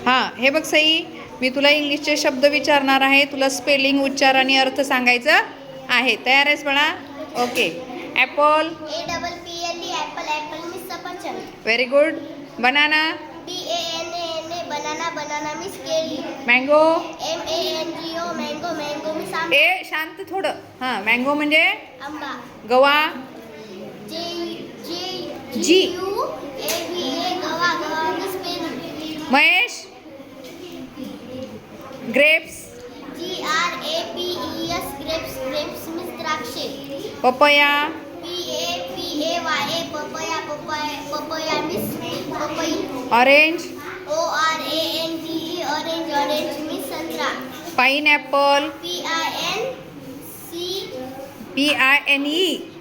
हां, हे बघ सई, मी तुला इंग्लिशचे शब्द विचारणार आहे. तुला स्पेलिंग, उच्चार आणि अर्थ सांगायचं आहे. तयार आहेस बाळा? Okay. Apple. APPLE apple. Apple means सफरचंद. Very good. Banana. BANANA banana. Banana means केळी. Mango. MANGO mango. Mango means आंबा. ए शांत थोडं. हां, मँगो म्हणजे आंबा. गवा. GUAVA guava. गवा मीन्स पेरू. Mahesh. Grapes. GRAPES grapes. Grapes means द्राक्षे. Papaya. PAPAYA papaya. Papaya means पपई. Orange. ORANGE orange. Orange means संत्रा. Pineapple. PINE. PINEAPPLE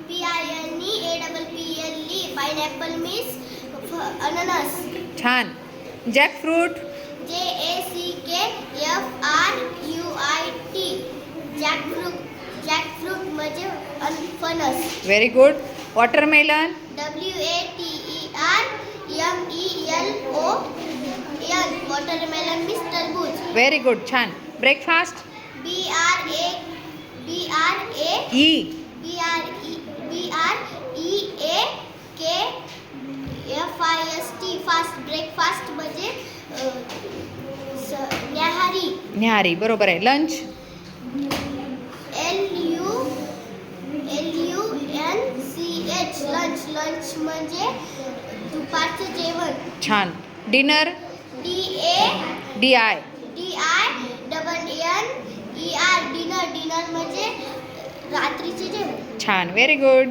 pineapple means अननस. छान. जॅकफ्रूट. JACKFRUIT jackfruit. जॅकफ्रूट म्हणजे फणस. Very good. Watermelon. WATERMELON watermelon means टरबूज. Very good. छान. Breakfast. ई. BREAKFAST fast. ब्रेकफास्ट म्हणजे न्याहारी. न्याहारी. बरोबर आहे. लंच. LUNCH lunch. लंच म्हणजे दुपारचं जेवण. छान. Dinner. DI. DINNER dinner. Dinner म्हणजे रात्रीचे जेवण. छान. Very good.